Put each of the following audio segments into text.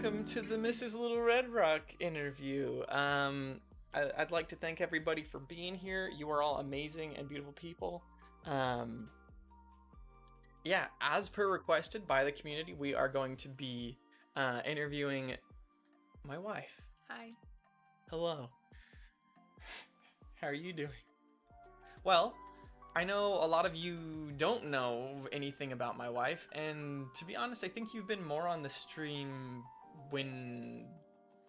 welcome to the Mrs. Lilredrock interview. I'd like to thank everybody for being here. You are all amazing and beautiful people. Yeah, as per requested by the community, we are going to be interviewing my wife. Hi. Hello. How are you doing? Well, I know a lot of you don't know anything about my wife, and to be honest, I think you've been more on the stream when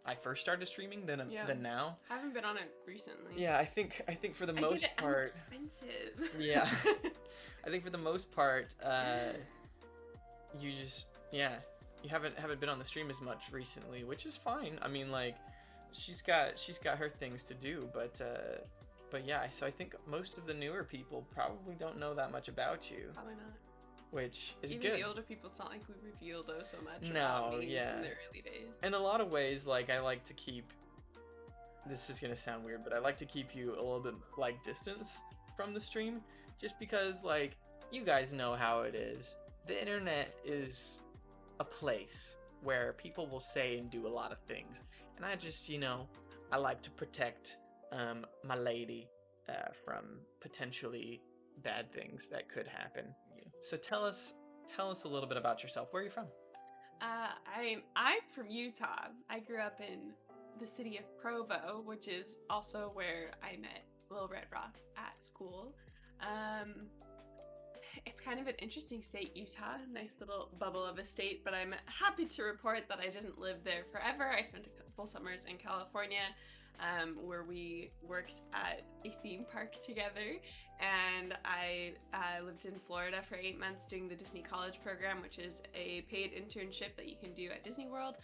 I first started streaming than now. I haven't been on it recently. Yeah, I think for the most part. Expensive. Yeah, I think for the most part, you just you haven't been on the stream as much recently, which is fine. I mean, like, she's got her things to do, but yeah. So I think most of the newer people probably don't know that much about you. Probably not. Which is Even good. The older people, it's not like we revealed so much No, about me yeah. in the early days. In a lot of ways, like, I like to keep, this is gonna sound weird, but I like to keep you a little bit, like, distanced from the stream, just because, like, you guys know how it is. The internet is a place where people will say and do a lot of things, and I just, I like to protect my lady from potentially bad things that could happen. So tell us a little bit about yourself. Where are you from? I'm from Utah. I grew up in the city of Provo, which is also where I met Lilredrock at school. It's kind of an interesting state, Utah. Nice little bubble of a state, but I'm happy to report that I didn't live there forever. I spent a couple summers in California, where we worked at a theme park together, and I lived in Florida for 8 months doing the Disney College program, which is a paid internship that you can do at Disney World.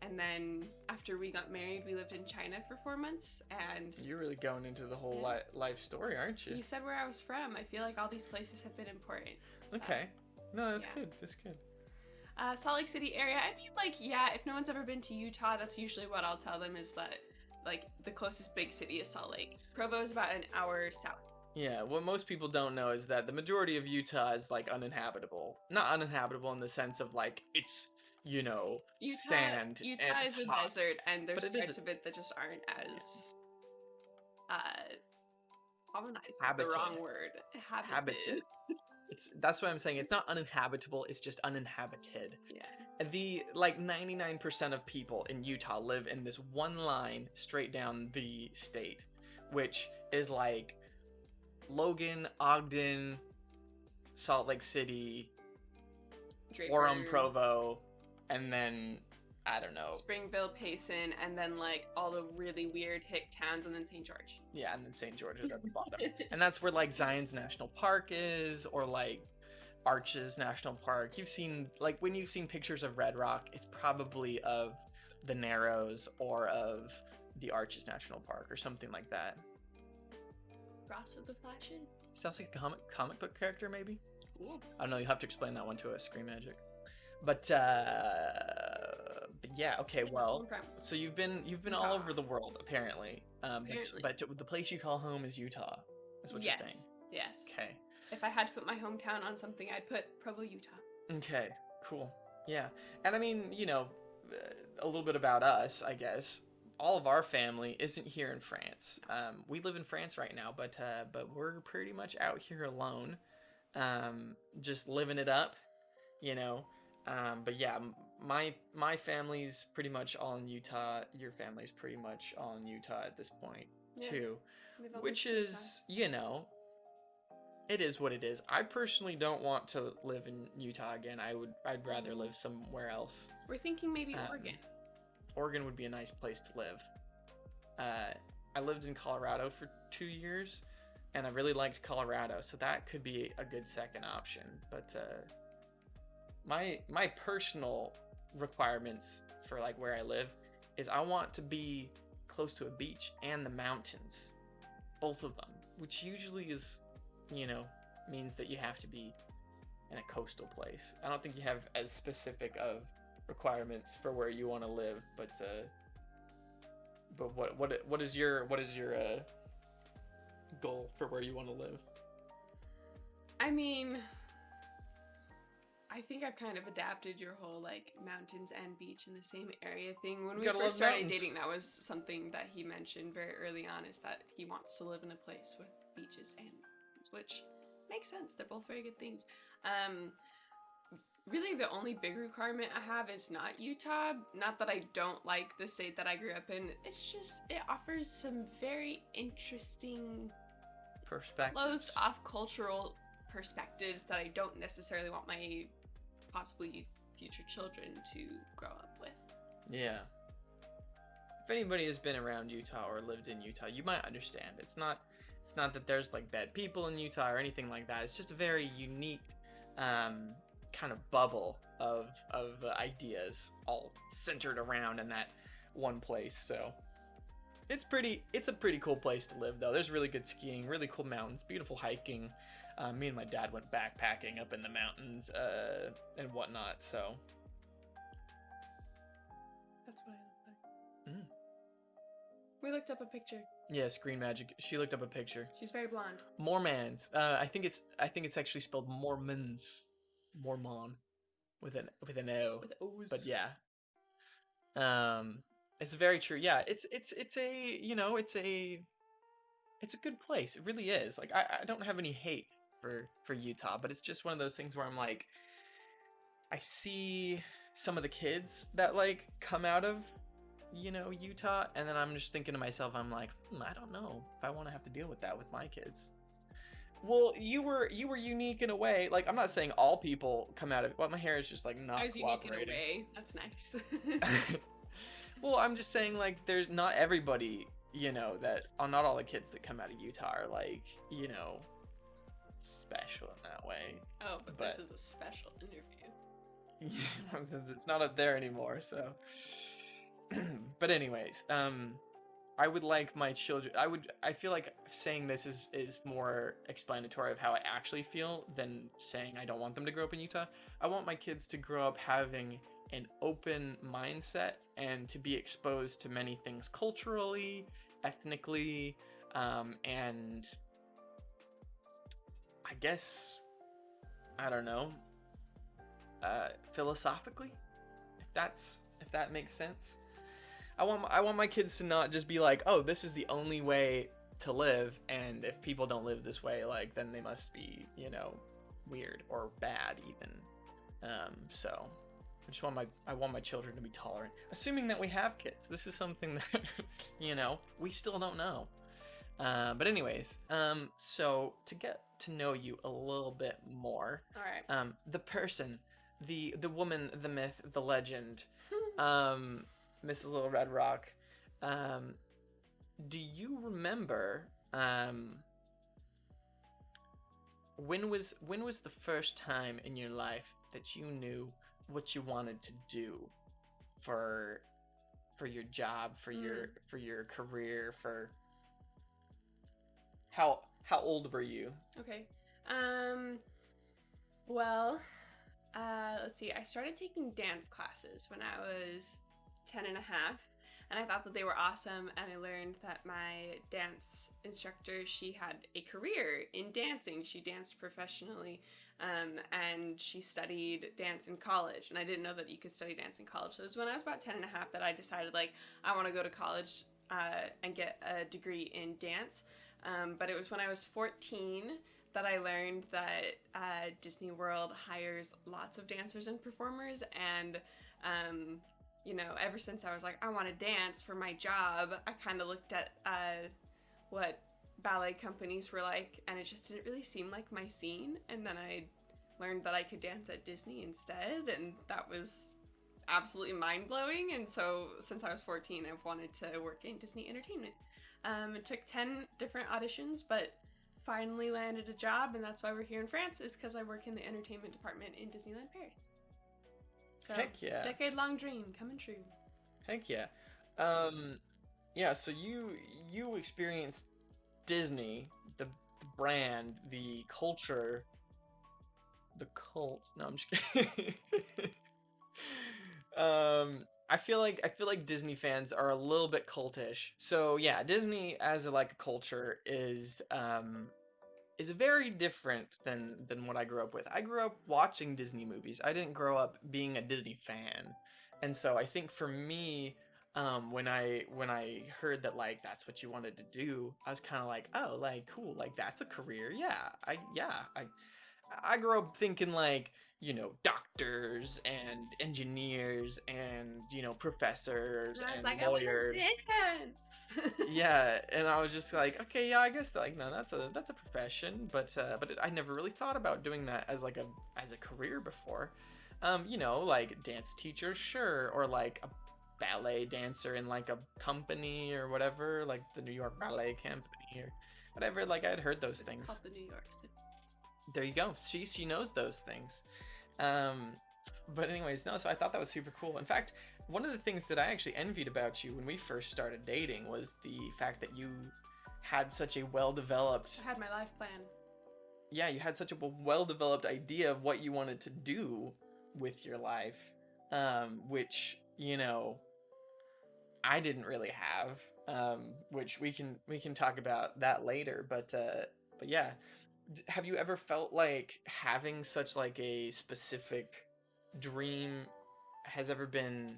And then after we got married, we lived in China for 4 months, and... You're really going into the whole life story, aren't you? You said where I was from. I feel like all these places have been important. So. Okay. No, that's good. That's good. Salt Lake City area. I mean, like, yeah, if no one's ever been to Utah, that's usually what I'll tell them is that, like, the closest big city is Salt Lake. Provo is about an hour south. Yeah, what most people don't know is that the majority of Utah is, like, uninhabitable. Not uninhabitable in the sense of, like, it's, sand. Utah is a desert, and there's parts of it that just aren't as, colonized is the wrong word. Habited. That's what I'm saying. It's not uninhabitable, it's just uninhabited. Yeah. The, like, 99% of people in Utah live in this one line straight down the state, which is, like, Logan, Ogden, Salt Lake City, Orem, Provo, and then, I don't know. Springville, Payson, and then, like, all the really weird hick towns, and then St. George. Yeah, and then St. George is at the bottom. And that's where, like, Zion's National Park is, or, like, Arches National Park. You've seen, like, when you've seen pictures of Red Rock, it's probably of the Narrows or of the Arches National Park or something like that. Ross of the Flashes? Sounds like a comic book character, maybe? Cool. I don't know, you'll have to explain that one to us, Screen Magic. But yeah, okay, well, so you've been all over the world, apparently. But the place you call home is Utah, is what you're saying. Yes. Okay. If I had to put my hometown on something, I'd put Provo, Utah. Okay, cool. Yeah. And I mean, a little bit about us, I guess. All of our family isn't here in France. We live in France right now, but we're pretty much out here alone, just living it up, But yeah, my family's pretty much all in Utah. Your family's pretty much all in Utah at this point, too. Which is, it is what it is. I personally don't want to live in Utah again. I'd rather live somewhere else. We're thinking maybe Oregon. Oregon would be a nice place to live. I lived in Colorado for 2 years, and I really liked Colorado, so that could be a good second option. But my personal requirements for, like, where I live is I want to be close to a beach and the mountains, both of them, which usually is, means that you have to be in a coastal place. I don't think you have as specific of requirements for where you want to live, but what is your goal for where you want to live? I mean, I think I've kind of adapted your whole like mountains and beach in the same area thing. When we Gotta first love started mountains. dating, that was something that he mentioned very early on, is that he wants to live in a place with beaches and mountains, which makes sense. They're both very good things. Um, Really, the only big requirement I have is not Utah. Not that I don't like the state that I grew up in. It's just, it offers some very interesting, Perspectives. closed off cultural perspectives that I don't necessarily want my possibly future children to grow up with. Yeah. If anybody has been around Utah or lived in Utah, you might understand. It's not that there's like bad people in Utah or anything like that. It's just a very unique kind of bubble of ideas all centered around in that one place. So it's a pretty cool place to live though. There's really good skiing, really cool mountains, beautiful hiking. Me and my dad went backpacking up in the mountains and whatnot. So That's what I look like. Mm. We looked up a picture. yeah, Screen Magic. She looked up a picture. She's very blonde. Mormons. I think it's actually spelled Mormons. Mormon with an O. With O's. But yeah. It's very true. Yeah, it's a, you know, it's a good place. It really is. Like I don't have any hate for Utah, but it's just one of those things where I'm like, I see some of the kids that like come out of, you know, Utah, and then I'm just thinking to myself, I'm like, I don't know if I want to have to deal with that with my kids. Well, you were unique in a way. Like, I'm not saying all people come out of it. Well, my hair is just like not I was unique cooperating. in a way. That's nice. Well, I'm just saying, like, there's not everybody, you know, that not all the kids that come out of Utah are like, you know, special in that way. Oh, but this is a special interview. It's not up there anymore, so. But anyways, I would like my children. I feel like saying this is more explanatory of how I actually feel than saying I don't want them to grow up in Utah. I want my kids to grow up having an open mindset and to be exposed to many things culturally, ethnically, and I guess, I don't know, philosophically, if that makes sense. I want my kids to not just be like, oh, this is the only way to live, and if people don't live this way, like, then they must be, you know, weird or bad even. So I want my children to be tolerant, assuming that we have kids. This is something that, you know, we still don't know. But anyways, so to get to know you a little bit more, All right. the person, the woman, the myth, the legend, Mrs. Lilredrock, do you remember when was the first time in your life that you knew what you wanted to do for your job, for your career, for how old were you? Okay. Well, let's see. I started taking dance classes when I was 10 and a half, and I thought that they were awesome, and I learned that my dance instructor, she had a career in dancing. She danced professionally, and she studied dance in college, and I didn't know that you could study dance in college. So it was when I was about 10 and a half that I decided, like, I want to go to college and get a degree in dance. But it was when I was 14 that I learned that Disney World hires lots of dancers and performers, and you know, ever since I was like, I want to dance for my job, I kind of looked at what ballet companies were like, and it just didn't really seem like my scene. And then I learned that I could dance at Disney instead, and that was absolutely mind-blowing. And so since I was 14, I've wanted to work in Disney entertainment. It took 10 different auditions, but finally landed a job, and that's why we're here in France, is because I work in the entertainment department in Disneyland Paris. So, Heck yeah. decade-long dream coming true. Heck yeah. Yeah, so you experienced Disney, the brand, the culture, the cult. No, I'm just kidding. I feel like Disney fans are a little bit cultish. So yeah, Disney as a culture is is very different than what I grew up with. I grew up watching Disney movies. I didn't grow up being a Disney fan. And so I think for me, when I heard that like that's what you wanted to do, I was kind of like, oh, like cool, like that's a career. I grew up thinking like, doctors and engineers and, professors And I was and like, I want to lawyers. dance. Yeah, and I was just like, okay, yeah, I guess like no, that's a profession, but I never really thought about doing that as like a career before. Like dance teacher, sure, or like a ballet dancer in like a company or whatever, like the New York Ballet Company or whatever. Like I'd heard those things. Called the New York City. There you go. She knows those things. But anyways, no. So I thought that was super cool. In fact, one of the things that I actually envied about you when we first started dating was the fact that you had such a well-developed. I had my life plan. Yeah, you had such a well-developed idea of what you wanted to do with your life, which I didn't really have. Which we can talk about that later. But yeah. Have you ever felt like having such like a specific dream has ever been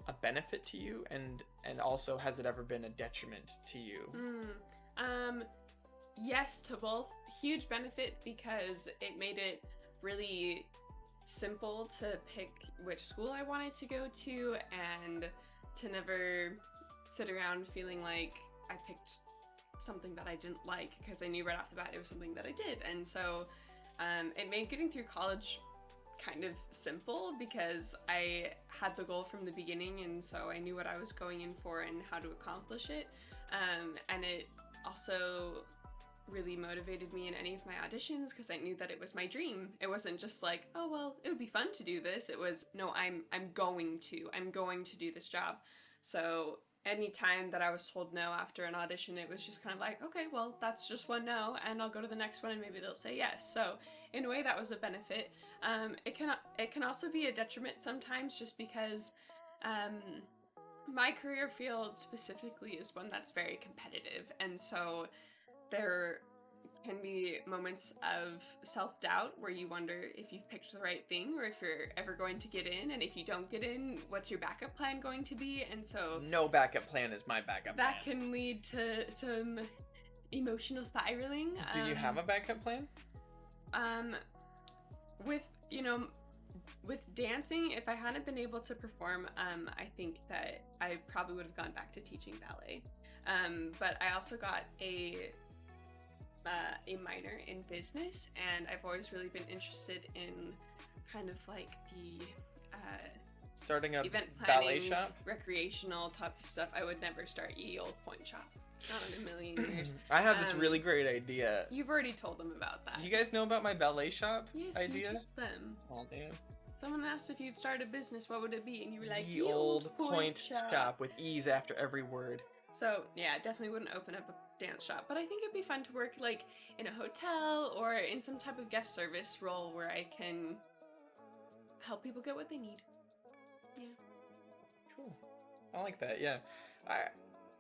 a benefit to you, and also has it ever been a detriment to you? Yes to both. Huge benefit because it made it really simple to pick which school I wanted to go to and to never sit around feeling like I picked something that I didn't like, because I knew right off the bat it was something that I did. And so it made getting through college kind of simple because I had the goal from the beginning, and so I knew what I was going in for and how to accomplish it. And it also really motivated me in any of my auditions because I knew that it was my dream. It wasn't just like, oh well, it would be fun to do this. It was, no, I'm going to do this job. So any time that I was told no after an audition, it was just kind of like, okay, well, that's just one no, and I'll go to the next one and maybe they'll say yes. So in a way, that was a benefit. It can also be a detriment sometimes, just because my career field specifically is one that's very competitive, and so there can be moments of self-doubt where you wonder if you've picked the right thing or if you're ever going to get in, and if you don't get in, what's your backup plan going to be? And so No backup plan is my backup plan. that can lead to some emotional spiraling. Do you have a backup plan? With dancing, if I hadn't been able to perform, I think that I probably would have gone back to teaching ballet. But I also got a minor in business, and I've always really been interested in kind of like the starting a event ballet planning, shop? recreational type of stuff. I would never start ye old point shop. Not in a million years. I have this really great idea. You've already told them about that. You guys know about my ballet shop Yes, idea? you told them. Oh, damn. Someone asked if you'd start a business, what would it be? And you were like, Ye old point shop with E's after every word. So yeah, definitely wouldn't open up a dance shop, but I think it'd be fun to work like in a hotel or in some type of guest service role where I can help people get what they need. Yeah. Cool. I like that. Yeah.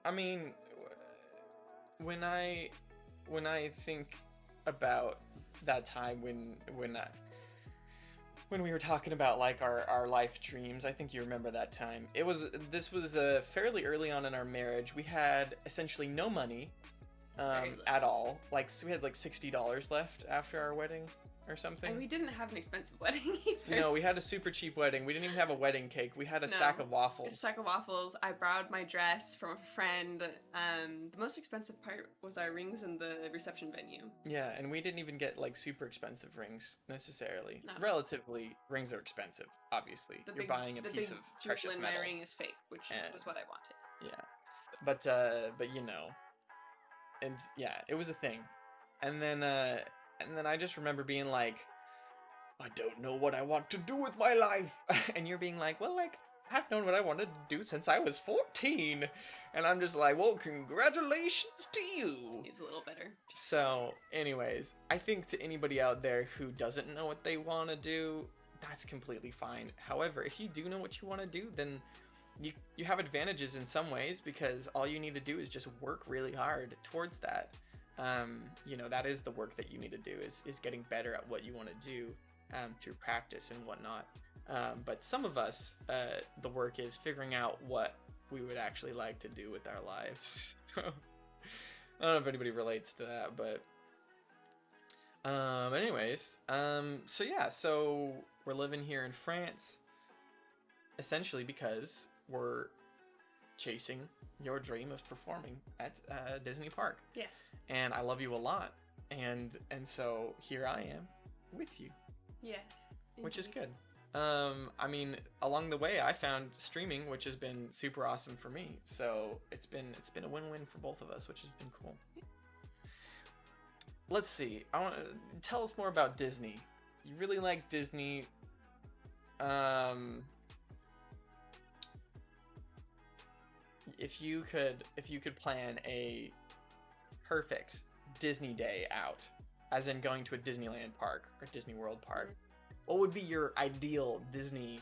I mean, when I think about that time when we were talking about like our life dreams, I think you remember that time. This was fairly early on in our marriage. We had essentially no money at all. Like, so we had like $60 left after our wedding or something. And we didn't have an expensive wedding either. No, we had a super cheap wedding. We didn't even have a wedding cake. We had a stack of waffles. A stack of waffles. I borrowed my dress from a friend. The most expensive part was our rings in the reception venue. Yeah, and we didn't even get like super expensive rings necessarily. No. Relatively, rings are expensive, obviously. You're buying a piece of precious metal. My ring is fake, which was what I wanted. Yeah. But and yeah, it was a thing. And then I just remember being like, I don't know what I want to do with my life. And you're being like, well, like, I've known what I wanted to do since I was 14. And I'm just like, well, congratulations to you. He's a little bitter. So, anyways, I think to anybody out there who doesn't know what they want to do, that's completely fine. However, if you do know what you want to do, then you have advantages in some ways, because all you need to do is just work really hard towards that. That is the work that you need to do, is getting better at what you want to do through practice and whatnot. But some of us, the work is figuring out what we would actually like to do with our lives. I don't know if anybody relates to that, but anyways, so we're living here in France, essentially because we're chasing your dream of performing at Disney Park. Yes. And I love you a lot, and so here I am with you. Yes. Which is good. Along the way I found streaming, which has been super awesome for me. So it's been a win-win for both of us, which has been cool. Let's see. Tell us more about Disney. You really like Disney. If you could plan a perfect Disney day out, as in going to a Disneyland park or Disney World park, what would be your ideal Disney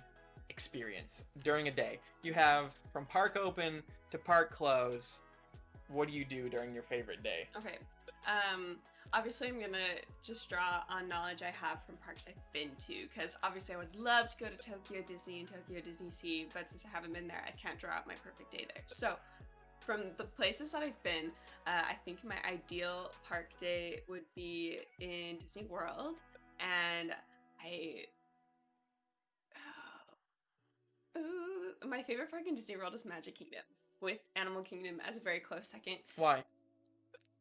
experience during a day? You have from park open to park close. What do you do during your favorite day? Okay. Obviously I'm gonna just draw on knowledge I have from parks I've been to, because obviously I would love to go to Tokyo Disney and Tokyo Disney Sea, but since I haven't been there, I can't draw out my perfect day there. So from the places that I've been, I think my ideal park day would be in Disney World, and my favorite park in Disney World is Magic Kingdom, with Animal Kingdom as a very close second. Why?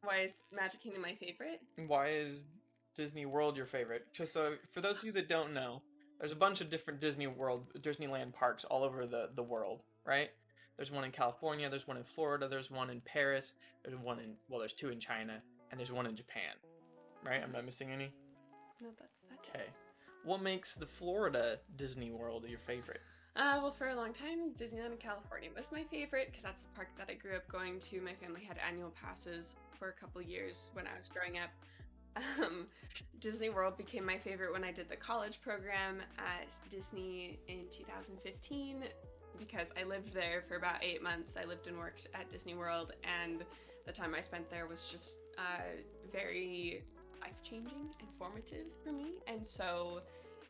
Why is Magic Kingdom my favorite? Why is Disney World your favorite? Just so for those of you that don't know, there's a bunch of different Disneyland parks all over the world, right? There's one in California, there's one in Florida, there's one in Paris, there's two in China, and there's one in Japan, right? I'm not missing any? No, that's okay. What makes the Florida Disney World your favorite? Well, for a long time, Disneyland in California was my favorite, because that's the park that I grew up going to. My family had annual passes for a couple years when I was growing up. Disney World became my favorite when I did the college program at Disney in 2015, because I lived there for about 8 months. I lived and worked at Disney World, and the time I spent there was just very life-changing and formative for me, and so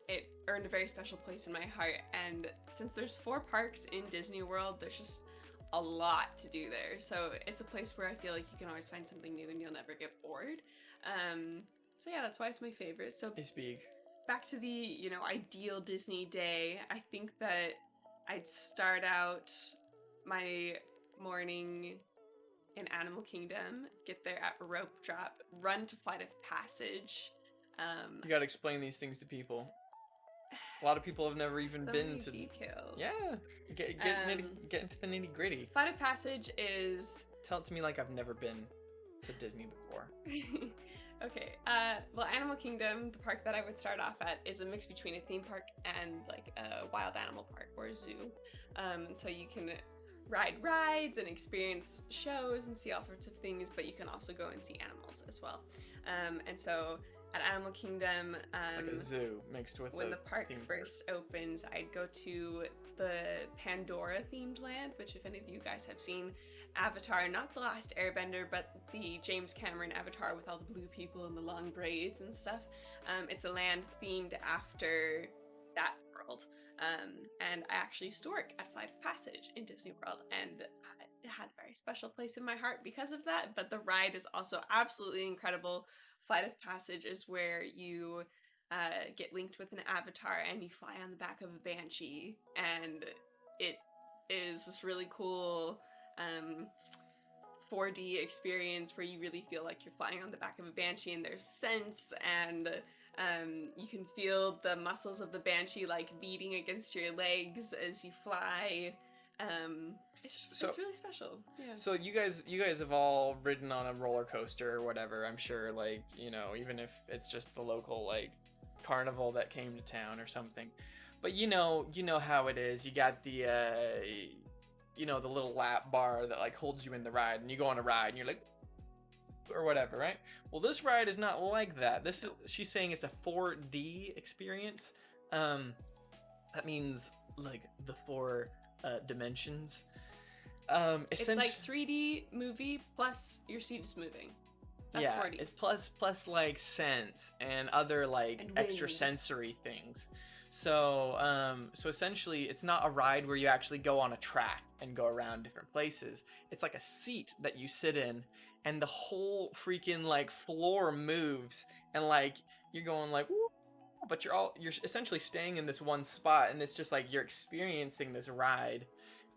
it earned a very special place in my heart. And since there's 4 parks in Disney World, there's just a lot to do there, so it's a place where I feel like you can always find something new and you'll never get bored. So yeah, that's why it's my favorite. So it's big. Back to the ideal Disney day, I think that I'd start out my morning in Animal Kingdom, get there at Rope Drop, run to Flight of Passage. You gotta explain these things to people. A lot of people have never even been to details. Yeah, get into the nitty gritty. Flight of Passage is. Tell it to me like I've never been to Disney before. Okay. Well, Animal Kingdom, the park that I would start off at, is a mix between a theme park and like a wild animal park or a zoo. So you can ride rides and experience shows and see all sorts of things, but you can also go and see animals as well. And so at Animal Kingdom, it's like a zoo mixed with when the park first opens, I'd go to the Pandora themed land, which if any of you guys have seen Avatar, not The Last Airbender, but the James Cameron Avatar with all the blue people and the long braids and stuff. It's a land themed after that world. And I actually used to work at Flight of Passage in Disney World, and it had a very special place in my heart because of that, but the ride is also absolutely incredible. Flight of Passage is where you get linked with an avatar and you fly on the back of a banshee, and it is this really cool 4D experience where you really feel like you're flying on the back of a banshee, and there's scents, and you can feel the muscles of the banshee like beating against your legs as you fly. It's really special. Yeah. So you guys have all ridden on a roller coaster or whatever, I'm sure, like, even if it's just the local like carnival that came to town or something. But you know how it is. You got the the little lap bar that like holds you in the ride, and you go on a ride and you're like or whatever, right? Well, this ride is not like that. She's saying it's a 4D experience. That means like the 4 dimensions. It's like 3D movie plus your seat is moving. That's yeah, 40. it's plus like scents and other like And extra wind. sensory things. So essentially it's not a ride where you actually go on a track and go around different places. It's like a seat that you sit in, and the whole freaking like floor moves, and like you're going like woo, but you're essentially staying in this one spot, and it's just like you're experiencing this ride.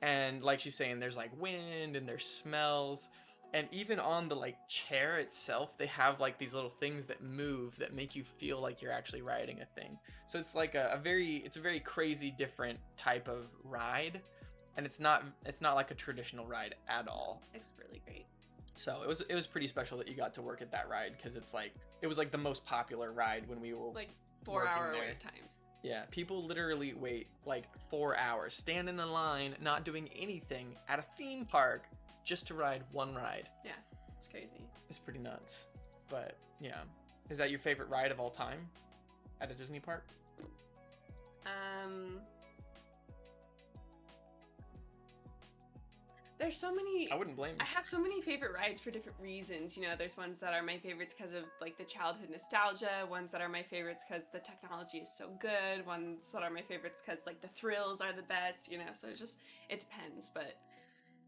And like she's saying, there's like wind and there's smells, and even on the like chair itself they have like these little things that move that make you feel like you're actually riding a thing. So it's like a very crazy different type of ride, and it's not like a traditional ride at all. It's really great. So it was pretty special that you got to work at that ride, because it was like the most popular ride when we were Like working 4-hour there. wait times. Yeah, people literally wait like 4 hours, stand in a line, not doing anything at a theme park just to ride one ride. Yeah, it's crazy. It's pretty nuts. But yeah, is that your favorite ride of all time at a Disney park? There's so many. I wouldn't blame you. I have so many favorite rides for different reasons. You know, there's ones that are my favorites because of like the childhood nostalgia, ones that are my favorites because the technology is so good, ones that are my favorites because like the thrills are the best, you know, so it depends. But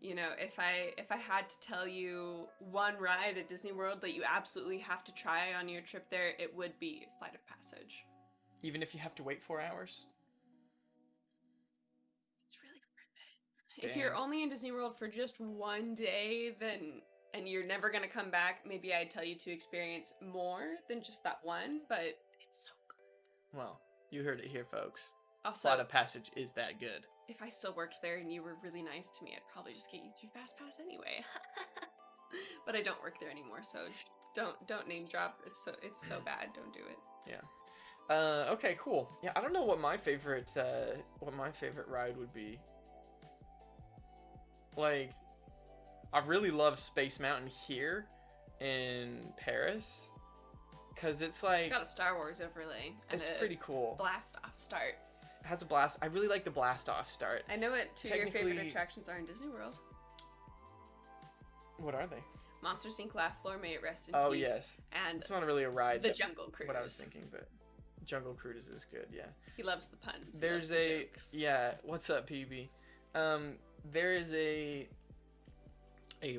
you know, if I had to tell you one ride at Disney World that you absolutely have to try on your trip there, it would be Flight of Passage. Even if you have to wait 4 hours? It's really worth it. If you're only in Disney World for just one day, and you're never gonna come back, maybe I'd tell you to experience more than just that one, but it's so good. Well, you heard it here, folks. Also, Flight of Passage is that good. if I still worked there and you were really nice to me, I'd probably just get you through Fast Pass anyway. But I don't work there anymore, so don't name drop. It's so bad. Don't do it. Yeah. Okay, cool. Yeah, I don't know what my favorite ride would be. Like, I really love Space Mountain here in Paris, cause it's like It's got a Star Wars overlay. And it's a pretty cool. blast off start. It has a blast. I really like the blast off start. I know what two of your favorite Technically- attractions are in Disney World. What are they? Monsters Inc. Laugh Floor, may it rest in Oh peace. yes, And it's not really a ride. the Jungle Cruise. What I was thinking, but Jungle Cruise is good. Yeah. He loves the puns. He There's loves the a jokes. yeah. What's up, PB? There is a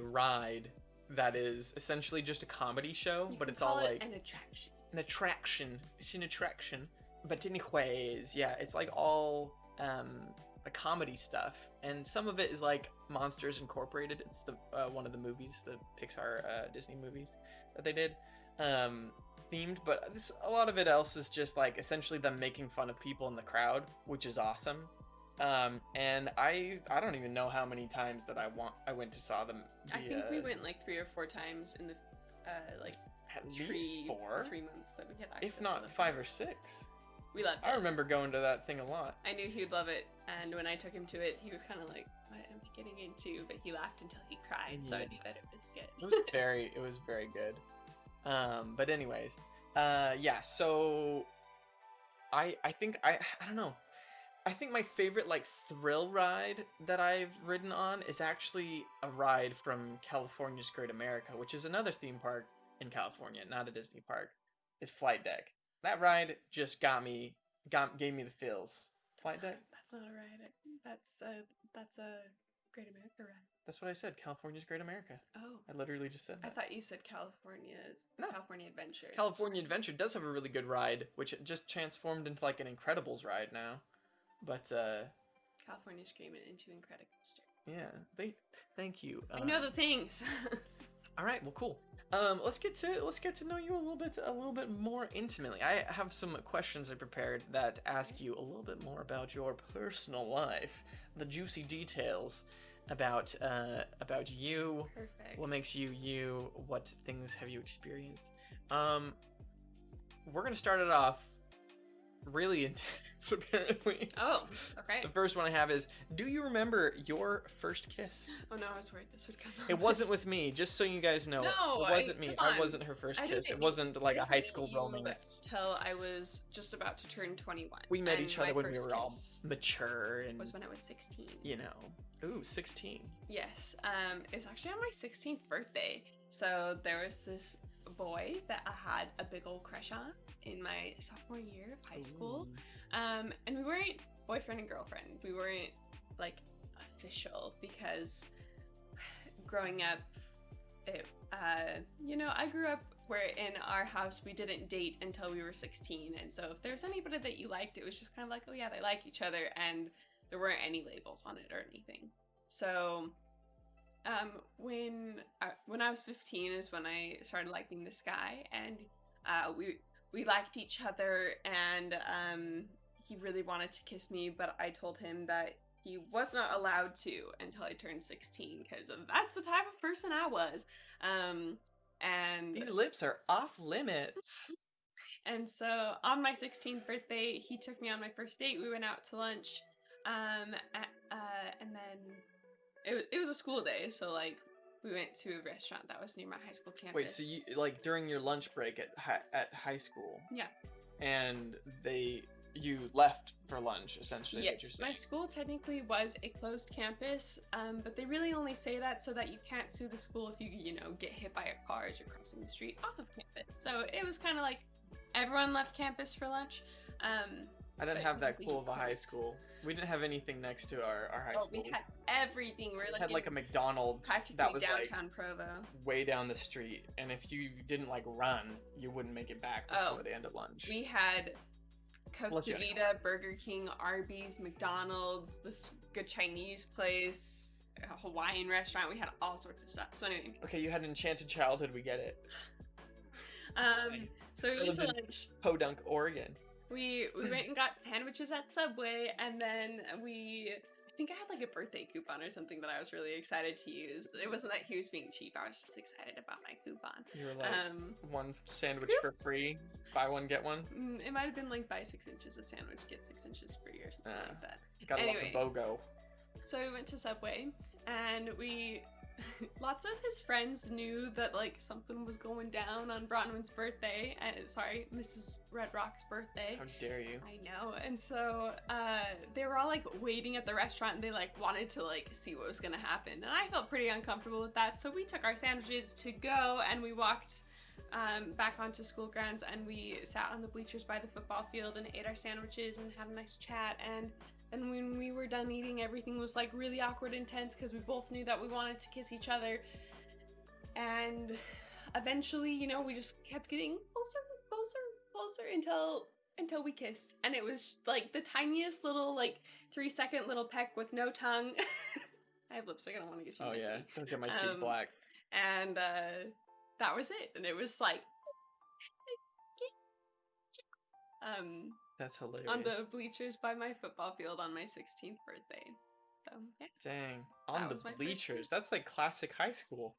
ride that is essentially just a comedy show, You but can it's all call it like an attraction. an attraction. It's an attraction. But anyways, yeah, it's like all a comedy stuff, and some of it is like Monsters Incorporated. It's the one of the movies, the Pixar Disney movies that they did themed. But a lot of it else is just like essentially them making fun of people in the crowd, which is awesome. And I don't even know how many times that I went to saw them. I think we went like 3 or 4 times in the like at least 4, 3 months that we had access if to not them. 5 or 6. We loved it. I remember going to that thing a lot. I knew he would love it, and when I took him to it, he was kind of like, "What am I getting into?" But he laughed until he cried, so I Yeah. knew that it was good. It was very good. But anyways, yeah. So I think I don't know. I think my favorite like thrill ride that I've ridden on is actually a ride from California's Great America, which is another theme park in California, not a Disney park. It's Flight Deck. That ride just gave me the feels. Flight Deck? That's not a ride. That's a Great America ride. That's what I said. California's Great America. Oh, I literally just said I that. thought you said California's No. California Adventure. California Adventure does have a really good ride, which it just transformed into like an Incredibles ride now. But California Screaming into Incredicoaster. yeah, thank you. I know the things. All right, well, cool. Let's get to know you a little bit more intimately. I have some questions I prepared that ask you a little bit more about your personal life, the juicy details about you. Perfect. What makes you you? What things have you experienced? We're gonna start it off really intense, apparently. Oh, okay. The first one I have is, do you remember your first kiss? Oh no, I was worried this would come up. It wasn't with me, just so you guys know. No, It wasn't me. come I on. wasn't her first I didn't kiss. It meet- wasn't like I a didn't high meet school you romance. Till I was just about to turn 21. We met and each my other when we first were all kiss mature and, was when I was 16. you know. Ooh, 16. Yes. It was actually on my 16th birthday. So there was this boy that I had a big old crush on in my sophomore year of high school. And we weren't boyfriend and girlfriend. We weren't like official because growing up, I grew up where in our house we didn't date until we were 16. And so if there's anybody that you liked, it was just kind of like, oh yeah, they like each other, and there weren't any labels on it or anything. So when I was 15 is when I started liking this guy, and we liked each other, and he really wanted to kiss me, but I told him that he was not allowed to until I turned 16, because that's the type of person I was. And these lips are off limits. And so on my 16th birthday, he took me on my first date. We went out to lunch, and then it was a school day, so like we went to a restaurant that was near my high school campus. Wait, so you like during your lunch break at high school? Yeah. And you left for lunch, essentially. Yes, my school technically was a closed campus, but they really only say that so that you can't sue the school if you get hit by a car as you're crossing the street off of campus. So it was kind of like everyone left campus for lunch. I didn't have that cool of a high school. We didn't have anything next to our high school. We had everything. We had like a McDonald's that was downtown like Provo, way down the street, and if you didn't like run, you wouldn't make it back before the end of lunch. We had Coke DeVita, Burger King, Arby's, McDonald's, this good Chinese place, a Hawaiian restaurant. We had all sorts of stuff. So anyway. Okay, you had an enchanted childhood. We get it. So we went to lunch. Podunk, Oregon. We went and got sandwiches at Subway, and then I think I had like a birthday coupon or something that I was really excited to use. It wasn't that he was being cheap. I was just excited about my coupon. You were like, one sandwich for free, buy one, get one? It might have been like buy 6 inches of sandwich, get 6 inches free or something like that. Gotta love the BOGO. So we went to Subway, and lots of his friends knew that like something was going down on Bronwyn's birthday, Mrs. Redrock's birthday. How dare you? I know. And so they were all like waiting at the restaurant, and they like wanted to like see what was gonna happen, and I felt pretty uncomfortable with that. So we took our sandwiches to go, and we walked back onto school grounds, and we sat on the bleachers by the football field and ate our sandwiches and had a nice chat. And when we were done eating, everything was like really awkward and tense because we both knew that we wanted to kiss each other. And eventually, we just kept getting closer until we kissed. And it was like the tiniest little 3-second little peck with no tongue. I have lipstick, I don't want to get too messy. Oh yeah, don't get my cheek black. And that was it. And it was like that's hilarious. On the bleachers by my football field on my 16th birthday. So, yeah. Dang. On the bleachers. That's like classic high school.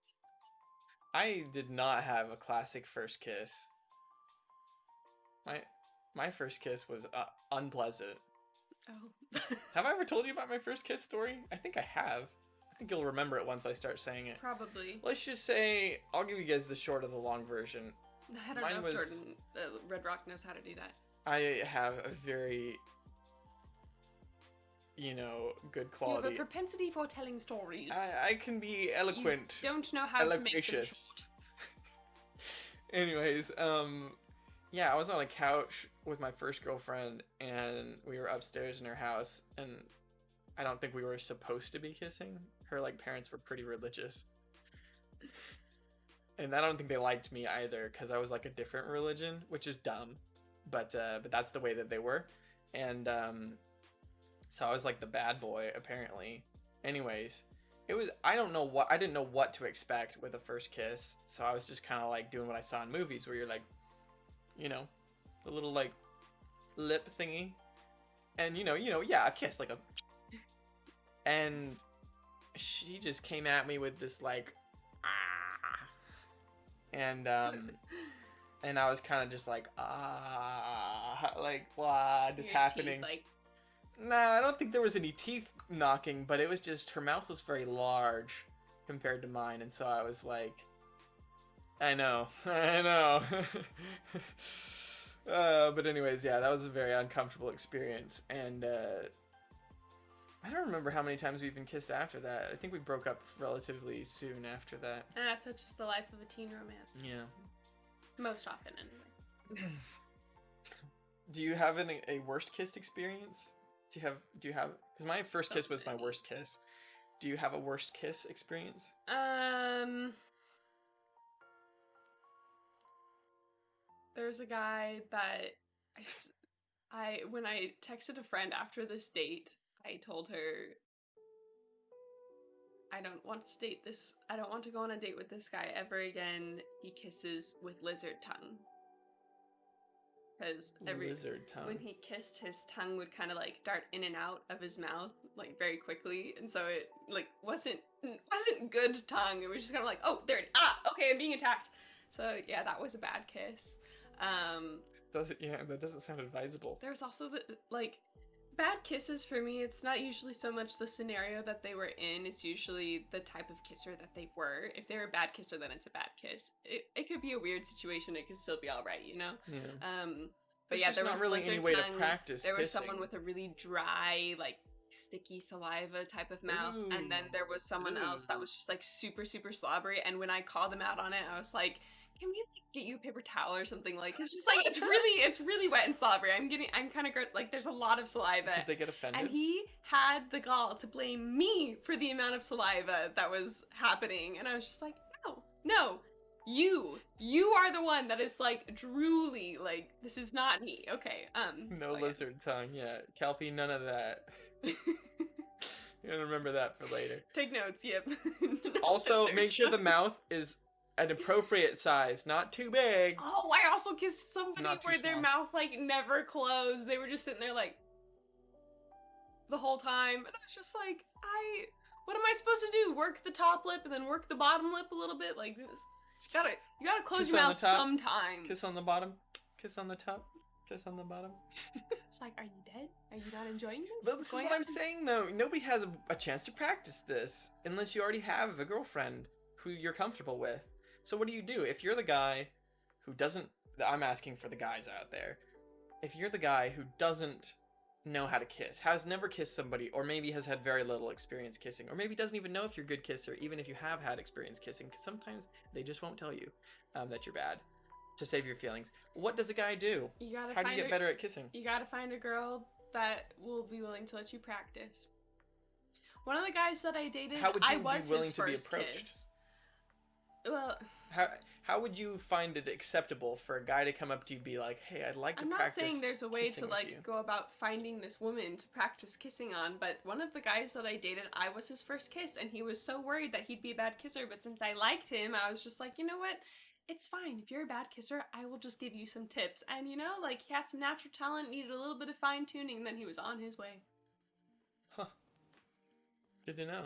I did not have a classic first kiss. My first kiss was unpleasant. Oh. Have I ever told you about my first kiss story? I think I have. I think you'll remember it once I start saying it. Probably. Let's just say, I'll give you guys the short of the long version. I don't know if Jordan Redrock knows how to do that. I have a very, good quality. You have a propensity for telling stories. I can be eloquent. You don't know how to make them short. Anyways, yeah, I was on a couch with my first girlfriend, and we were upstairs in her house, and I don't think we were supposed to be kissing. Her parents were pretty religious. And I don't think they liked me either, because I was a different religion, which is dumb. But that's the way that they were. And so I was the bad boy, apparently. Anyways, I didn't know what to expect with a first kiss. So I was just kind of doing what I saw in movies, where you're the little lip thingy. And yeah, a kiss, and she just came at me with this and I was kind of just what is happening? Teeth, Nah, I don't think there was any teeth knocking, but it was just her mouth was very large compared to mine, and so I was I know. But anyways, yeah, that was a very uncomfortable experience, and I don't remember how many times we even kissed after that. I think we broke up relatively soon after that. Such is the life of a teen romance. Yeah. Most often, anyway. Do you have a worst kiss experience? Do you have? Because my first So kiss was my many. worst kiss. Do you have a worst kiss experience? There's a guy that when I texted a friend after this date, I told her I don't want to go on a date with this guy ever again. He kisses with lizard tongue. Because Lizard tongue. when he kissed, his tongue would kind of like dart in and out of his mouth like very quickly, and so it like wasn't good tongue. It was just kind of like, oh, okay, I'm being attacked. So yeah, that was a bad kiss. That doesn't sound advisable. There's also the like bad kisses for me. It's not usually so much the scenario that they were in. It's usually the type of kisser that they were. If they're a bad kisser, then it's a bad kiss. It could be a weird situation. It could still be all right, you know. Yeah. But There's yeah, just there not was really lizard any way to tongue. practice There was kissing. someone with a really dry, like sticky saliva type of mouth, and then there was someone else that was just like super super slobbery. And when I called him out on it, I was like, "Can we like, get you a paper towel or something?" Like it's just like it's really wet and slobbery. I'm kind of like there's a lot of saliva. Did they get offended? And he had the gall to blame me for the amount of saliva that was happening, and I was just like, no. You are the one that is like drooly, like this is not me. Okay. No lizard tongue, yeah. Calpy, none of that. You're gonna remember that for later. Take notes, yep. Also, make sure the mouth is an appropriate size, not too big. Oh, I also kissed somebody Not too where their small. mouth like never closed. They were just sitting there like the whole time, and I was just like, what am I supposed to do? Work the top lip and then work the bottom lip a little bit like this. You gotta close Kiss your on mouth the top, sometimes. Kiss on the bottom. Kiss on the top. Kiss on the bottom. It's like, are you dead? Are you not enjoying this? But this is what I'm saying though. Nobody has a chance to practice this unless you already have a girlfriend who you're comfortable with. So what do you do? If you're the guy who doesn't... I'm asking for the guys out there. If you're the guy who doesn't know how to kiss, has never kissed somebody, or maybe has had very little experience kissing, or maybe doesn't even know if you're a good kisser, even if you have had experience kissing, because sometimes they just won't tell you that you're bad, to save your feelings. What does a guy do? How do you get better at kissing? You gotta find a girl that will be willing to let you practice. One of the guys that I dated, How would you I was be willing his to be first approached? kiss. Well, how would you find it acceptable for a guy to come up to you and be like, hey, I'd like to I'm not practice saying there's a way kissing to with like you. go about finding this woman to practice kissing on, but one of the guys that I dated, I was his first kiss, and he was so worried that he'd be a bad kisser, but since I liked him, I was just like, you know what? It's fine. If you're a bad kisser, I will just give you some tips. And you know, like he had some natural talent, needed a little bit of fine tuning, and then he was on his way. Huh. Good to know.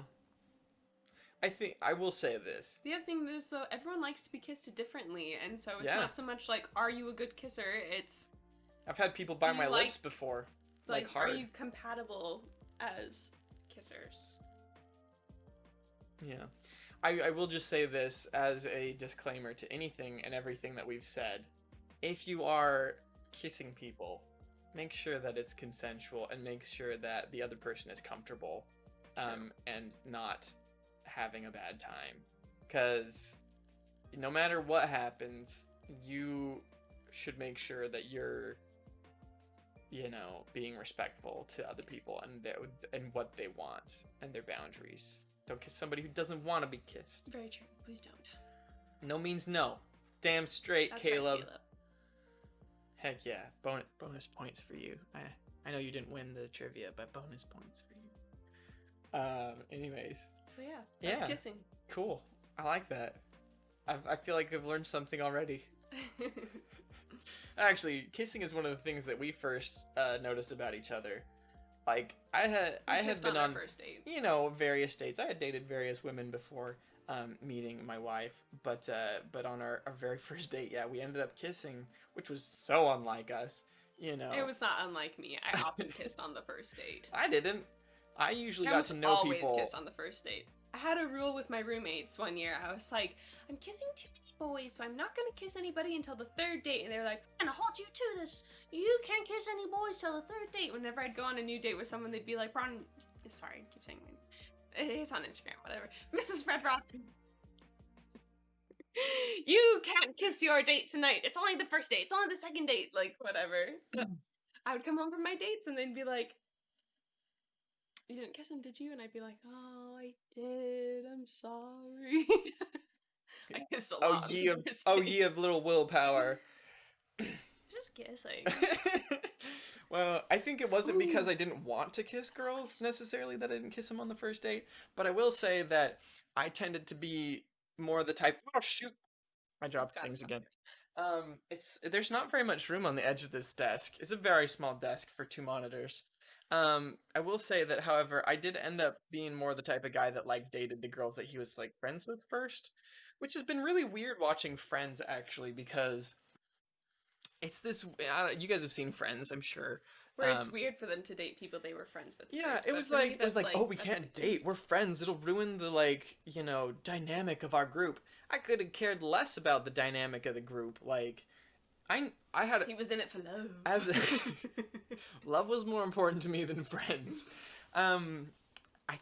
I think I will say this. The other thing is, though, everyone likes to be kissed differently, and so it's Yeah. not so much like, are you a good kisser? It's I've had people bite my lips before. Like hard. are you compatible as kissers? Yeah. I will just say this as a disclaimer to anything and everything that we've said. If you are kissing people, make sure that it's consensual and make sure that the other person is comfortable and not having a bad time. Because no matter what happens, you should make sure that you're, being respectful to other people and what they want and their boundaries. Don't kiss somebody who doesn't want to be kissed. Very true. Please don't. No means no. Damn straight, That's Caleb. right, Caleb. Heck yeah. Bonus points for you. I know you didn't win the trivia, but bonus points for you. Anyways. So yeah, that's kissing. Cool. I like that. I feel like I've learned something already. Actually, kissing is one of the things that we first noticed about each other. Like I had been on first date. Various dates. I had dated various women before meeting my wife, but on our very first date, yeah, we ended up kissing, which was so unlike us. It was not unlike me. I often kissed on the first date. I didn't. I usually I got to know always people. kissed on the first date. I had a rule with my roommates one year. I was like, I'm kissing too many boys, so I'm not gonna kiss anybody until the third date. And they were like, I'm gonna hold you to this. You can't kiss any boys till the third date. Whenever I'd go on a new date with someone, they'd be like, Ron, sorry, I keep saying my name. It's on Instagram, whatever. Mrs. Redrock. You can't kiss your date tonight. It's only the first date. It's only the second date. Like, whatever. I would come home from my dates and they'd be like, you didn't kiss him, did you? And I'd be like, oh, I did. I'm sorry. I kissed a lot on the first date. ye of little willpower. Just kissing. Well, I think it wasn't because I didn't want to kiss girls necessarily that I didn't kiss them on the first date, but I will say that I tended to be more the type. Oh shoot! I dropped things again. There's not very much room on the edge of this desk. It's a very small desk for 2 monitors. I will say that, however, I did end up being more the type of guy that like dated the girls that he was like friends with first, which has been really weird watching Friends actually because it's this. You guys have seen Friends, I'm sure. Where it's weird for them to date people they were friends with. Yeah, first, it was like, oh, we can't date. We're friends. It'll ruin the like, dynamic of our group. I could have cared less about the dynamic of the group. Like, he was in it for love. Love was more important to me than friends. I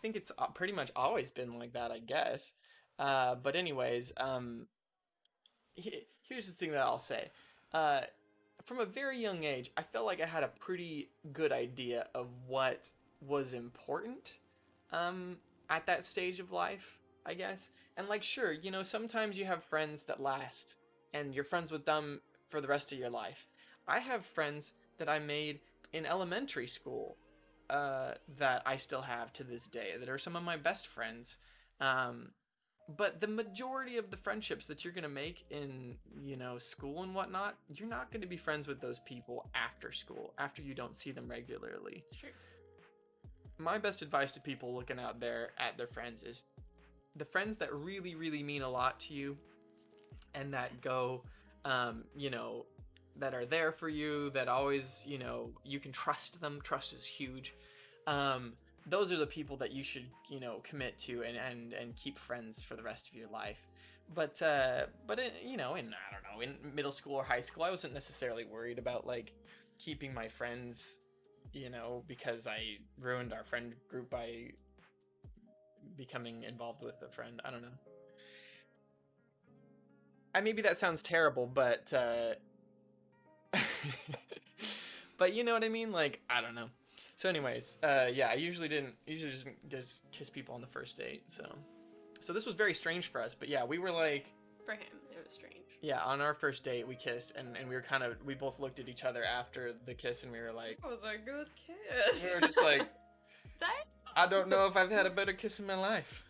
think it's pretty much always been like that, I guess. But anyways, here's the thing that I'll say. From a very young age, I felt like I had a pretty good idea of what was important at that stage of life, I guess. And like, sure, sometimes you have friends that last, and you're friends with them for the rest of your life. I have friends that I made in elementary school that I still have to this day, that are some of my best friends. But the majority of the friendships that you're going to make in, school and whatnot, you're not going to be friends with those people after school, after you don't see them regularly. Sure. My best advice to people looking out there at their friends is the friends that really, really mean a lot to you and that go, that are there for you, that always, you can trust them. Trust is huge. Those are the people that you should, commit to and keep friends for the rest of your life. But in, I don't know, in middle school or high school, I wasn't necessarily worried about like keeping my friends, because I ruined our friend group by becoming involved with a friend. I don't know. Maybe that sounds terrible, but but you know what I mean? Like, I don't know. So anyways, I usually just kiss people on the first date. So this was very strange for us, but yeah, we were like, for him, it was strange. Yeah, on our first date, we kissed, and we were we both looked at each other after the kiss, and we were like, that was a good kiss. We were just like, I don't know if I've had a better kiss in my life.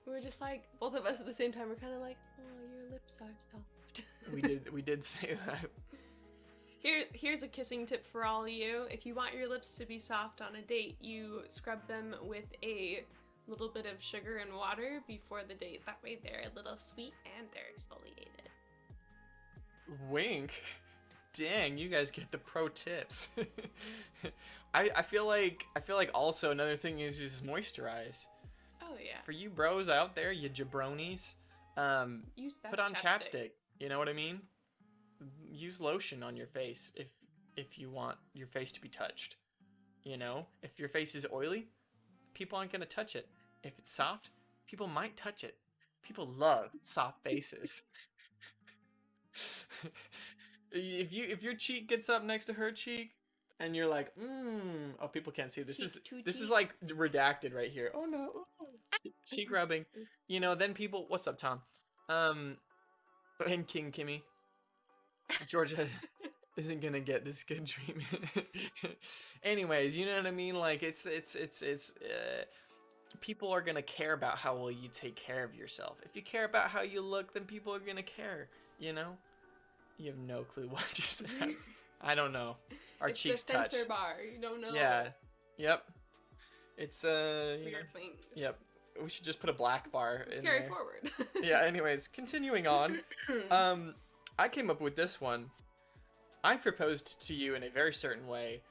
We were just like, both of us at the same time were kind of like, oh, your lips are soft. We did say that. Here's a kissing tip for all of you. If you want your lips to be soft on a date, you scrub them with a little bit of sugar and water before the date. That way they're a little sweet and they're exfoliated. Wink. Dang, you guys get the pro tips. I feel like also another thing is moisturize. Oh yeah. For you bros out there, you jabronis, use that put on chapstick. You know what I mean? Use lotion on your face if you want your face to be touched. If your face is oily, people aren't gonna touch it. If it's soft, people might touch it. People love soft faces. If your cheek gets up next to her cheek and you're like, oh, people can't see this. This is like redacted right here. Oh no. Cheek rubbing. Then people, what's up, Tom? And King Kimmy. Georgia isn't gonna get this good treatment. Anyways, you know what I mean? Like it's people are gonna care about how well you take care of yourself. If you care about how you look, then people are gonna care. You have no clue what just happened. I don't know. Our cheeks touch. It's the sensor bar. You don't know. Yeah. Yep. It's Weird things. Yep. We should just put a black bar in carry there. Forward. Yeah. Anyways, continuing on. I came up with this one. I proposed to you in a very certain way.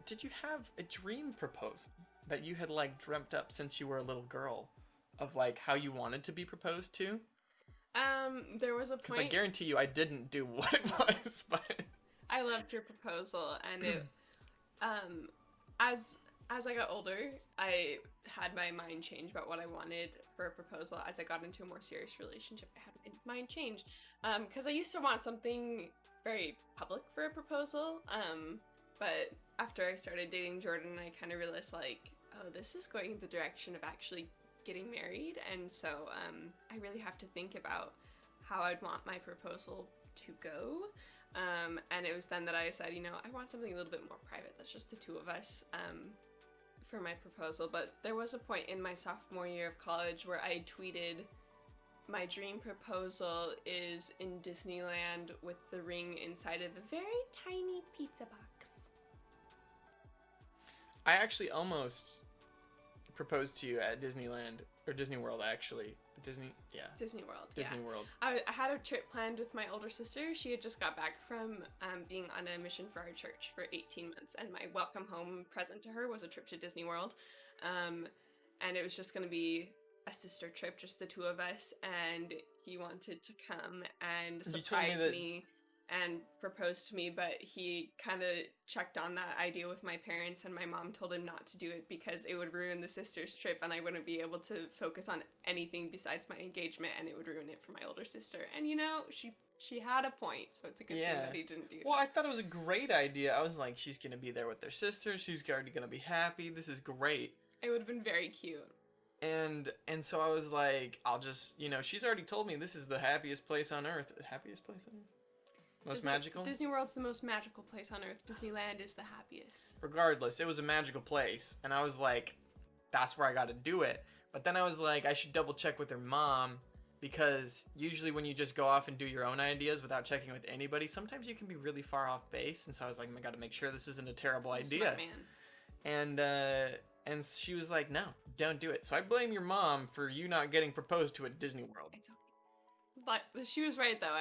Did you have a dream proposal that you had like dreamt up since you were a little girl, of like how you wanted to be proposed to? There was a point. Because I guarantee you, I didn't do what it was, but I loved your proposal, and it, as as I got older, I had my mind change about what I wanted for a proposal. As I got into a more serious relationship, I had my mind changed. Because I used to want something very public for a proposal. But after I started dating Jordan, I kind of realized, like, oh, this is going in the direction of actually getting married. And so I really have to think about how I'd want my proposal to go. And it was then that I decided, I want something a little bit more private. That's just the two of us. For my proposal, but there was a point in my sophomore year of college where I tweeted, my dream proposal is in Disneyland with the ring inside of a very tiny pizza box. I actually almost proposed to you at Disneyland, or Disney World, actually. Disney World. Disney World. I had a trip planned with my older sister. She had just got back from being on a mission for our church for 18 months, and my welcome home present to her was a trip to Disney World. And it was just going to be a sister trip, just the two of us, and he wanted to come and surprise me and propose to me, but he kind of checked on that idea with my parents, and my mom told him not to do it because it would ruin the sister's trip and I wouldn't be able to focus on anything besides my engagement, and it would ruin it for my older sister. And she had a point, so it's a good thing that he didn't do that. Well, I thought it was a great idea. I was like, she's gonna be there with their sister, she's already gonna be happy, this is great. It would have been very cute. And so I was like, I'll just, she's already told me this is the happiest place on earth. Happiest place on earth? Most magical? Disney World's the most magical place on earth. Disneyland is the happiest. Regardless, it was a magical place. And I was like, that's where I got to do it. But then I was like, I should double check with her mom. Because usually when you just go off and do your own ideas without checking with anybody, sometimes you can be really far off base. And so I was like, I got to make sure this isn't a terrible idea. And she was like, no, don't do it. So I blame your mom for you not getting proposed to at Disney World. It's okay. But she was right, though.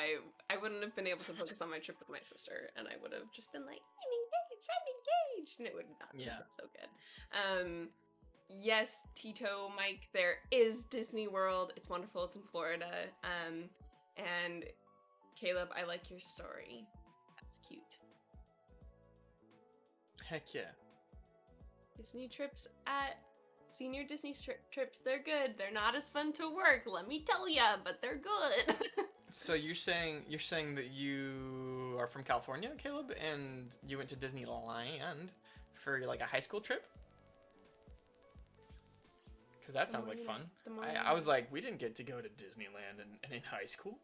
I wouldn't have been able to focus on my trip with my sister, and I would have just been like, I'm engaged, and it would not have been so good. Yes, Tito, Mike, there is Disney World. It's wonderful. It's in Florida. And Caleb, I like your story. That's cute. Heck yeah. Disney trips at senior Disney trips, they're good. They're not as fun to work, let me tell ya, but they're good. So you're saying that you are from California, Caleb, and you went to Disneyland for like a high school trip? Because that sounds like fun. I was like, we didn't get to go to Disneyland in high school.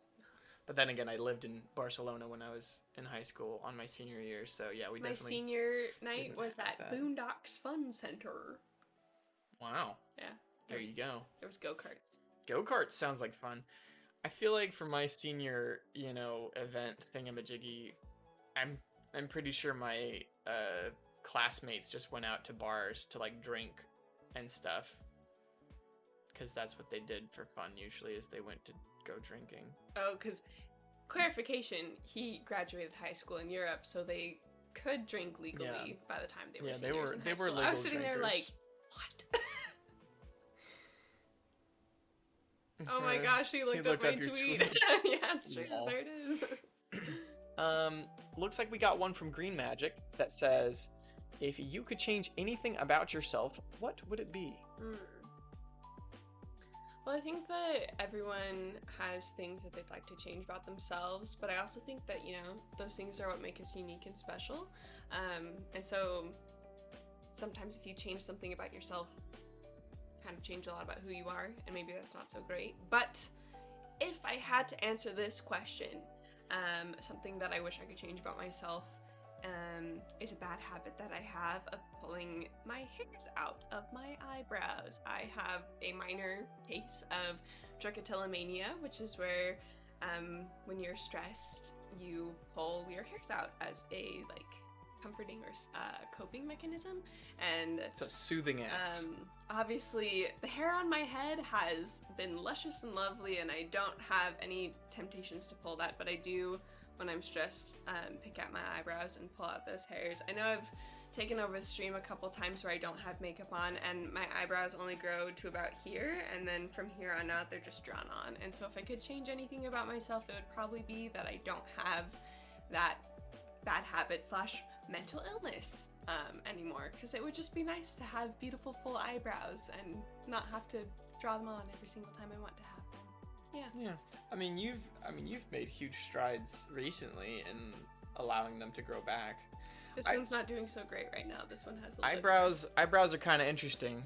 But then again, I lived in Barcelona when I was in high school on my senior year, so yeah, we definitely. My senior night was at Boondocks Fun Center. Wow. Yeah. There you go. There was go-karts. Go-karts sounds like fun. I feel like for my senior, event thingamajiggy, I'm pretty sure my classmates just went out to bars to like drink and stuff. Because that's what they did for fun usually, is they went to go drinking. Oh, because clarification, he graduated high school in Europe, so they could drink legally by the time they were seniors in high school. Legal I was sitting drinkers. there like, what? Oh my gosh, he looked up my tweet. Yeah, it's true. Lol. There it is. Looks like we got one from Green Magic that says, if you could change anything about yourself, what would it be? Well, I think that everyone has things that they'd like to change about themselves, but I also think that, those things are what make us unique and special. And so sometimes if you change something about yourself, kind of change a lot about who you are, and maybe that's not so great. But if I had to answer this question, something that I wish I could change about myself is a bad habit that I have of pulling my hairs out of my eyebrows. I have a minor case of Trichotillomania, which is where when you're stressed, you pull your hairs out as a comforting or coping mechanism. And it's a soothing act. Obviously, the hair on my head has been luscious and lovely, and I don't have any temptations to pull that, but I do, when I'm stressed, pick at my eyebrows and pull out those hairs. I know I've taken over the stream a couple times where I don't have makeup on, and my eyebrows only grow to about here, and then from here on out, they're just drawn on. And so if I could change anything about myself, it would probably be that I don't have that bad habit / mental illness anymore, because it would just be nice to have beautiful full eyebrows and not have to draw them on every single time I want to have them. Yeah. I mean, you've made huge strides recently in allowing them to grow back. This one's not doing so great right now. This one has a little eyebrows. Eyebrows are kind of interesting.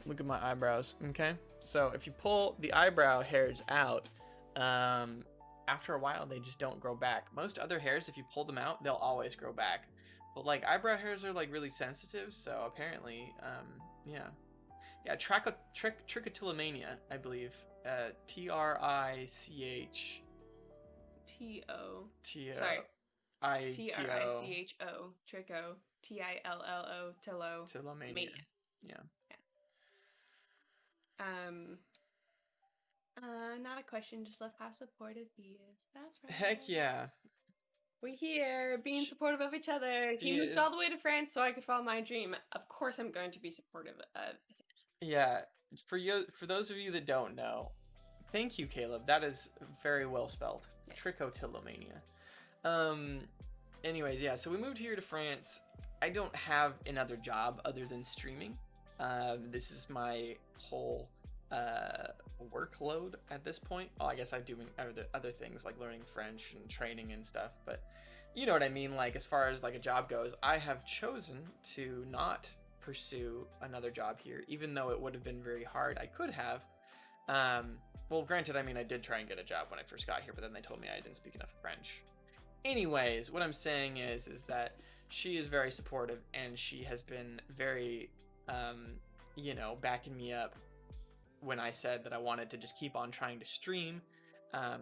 Look at my eyebrows. Okay, so if you pull the eyebrow hairs out, after a while they just don't grow back. Most other hairs, if you pull them out, they'll always grow back. But like eyebrow hairs are like really sensitive, so apparently, yeah, Trichotillomania, I believe. Tricho. Sorry. Tricho. Tricho. Tillo. Tillomania. Yeah. Not a question, just love how supportive he is. That's right. Heck yeah. We're here, being supportive of each other. He moved all the way to France so I could follow my dream. Of course I'm going to be supportive of his. Yeah. For those of you that don't know, thank you, Caleb. That is very well spelled. Yes. Trichotillomania. Anyways, yeah, so we moved here to France. I don't have another job other than streaming. This is my whole workload at this point. Well, I guess I'm doing other things like learning French and training and stuff, but you know what I mean. Like as far as like a job goes, I have chosen to not pursue another job here, even though it would have been very hard. I could have. Well, granted, I mean, I did try and get a job when I first got here, but then they told me I didn't speak enough French. Anyways, what I'm saying is that she is very supportive, and she has been very, backing me up when I said that I wanted to just keep on trying to stream,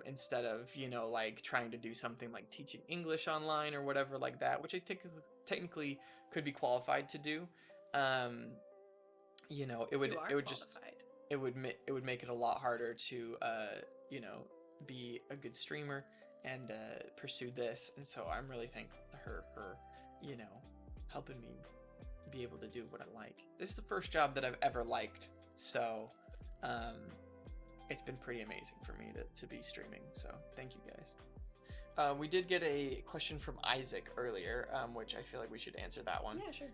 instead of, like trying to do something like teaching English online or whatever like that, which I technically could be qualified to do. It would make it a lot harder to, be a good streamer and pursue this. And so I'm really thankful to her for, helping me be able to do what I like. This is the first job that I've ever liked. So it's been pretty amazing for me to be streaming. So thank you guys. We did get a question from Isaac earlier, which I feel like we should answer that one. Yeah, sure.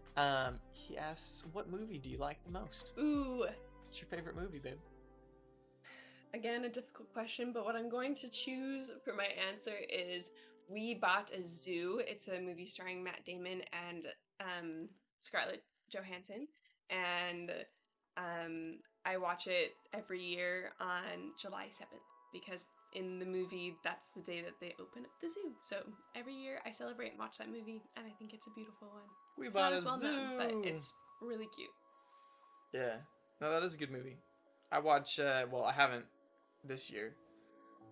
He asks, what movie do you like the most? Ooh. What's your favorite movie, babe? Again, a difficult question, but what I'm going to choose for my answer is We Bought a Zoo. It's a movie starring Matt Damon and Scarlett Johansson. And I watch it every year on July 7th because in the movie, that's the day that they open up the zoo. So every year I celebrate and watch that movie, and I think it's a beautiful one. It's not as well known, but it's really cute. Yeah. No, that is a good movie. I watch, I haven't this year,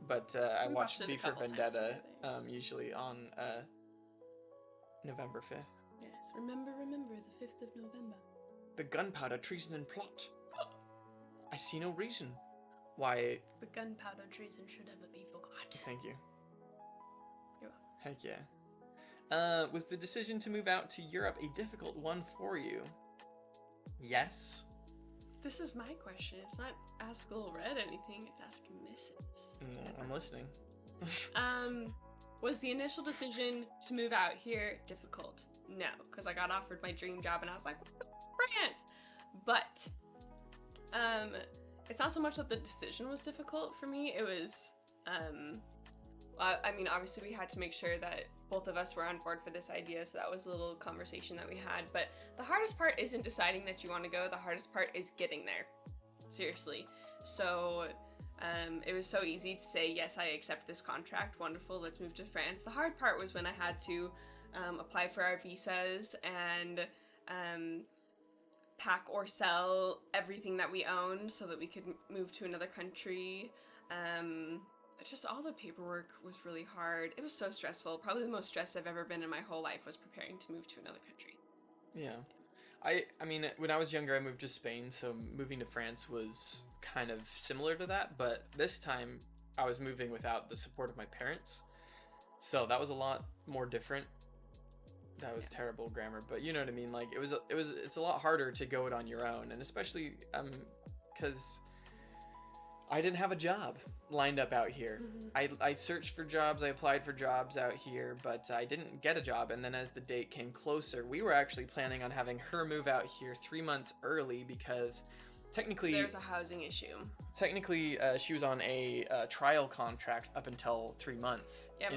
but I watched V for Vendetta usually on November 5th. Yes, remember the 5th of November. The gunpowder treason and plot. I see no reason why... The gunpowder treason should ever be forgot. Thank you. You're welcome. Heck yeah. Was the decision to move out to Europe a difficult one for you? Yes. This is my question. It's not Ask Little Red anything, it's Ask Mrs. I'm listening. Was the initial decision to move out here difficult? No, because I got offered my dream job and I was like, France! But, it's not so much that the decision was difficult for me, it was, obviously we had to make sure that both of us were on board for this idea, so that was a little conversation that we had, but the hardest part isn't deciding that you want to go, the hardest part is getting there. Seriously. So, it was so easy to say, yes, I accept this contract, wonderful, let's move to France. The hard part was when I had to apply for our visas and pack or sell everything that we owned so that we could move to another country. Just all the paperwork was really hard. It was so stressful. Probably the most stressed I've ever been in my whole life was preparing to move to another country. Yeah. I mean, when I was younger, I moved to Spain, so moving to France was kind of similar to that, but this time I was moving without the support of my parents, so that was a lot more different. That was terrible grammar, but you know what I mean. Like it's a lot harder to go it on your own, and especially because I didn't have a job lined up out here. I searched for jobs, I applied for jobs out here, but I didn't get a job. And then as the date came closer, we were actually planning on having her move out here 3 months early because technically There's a housing issue. Technically, she was on a trial contract up until 3 months. Yeah,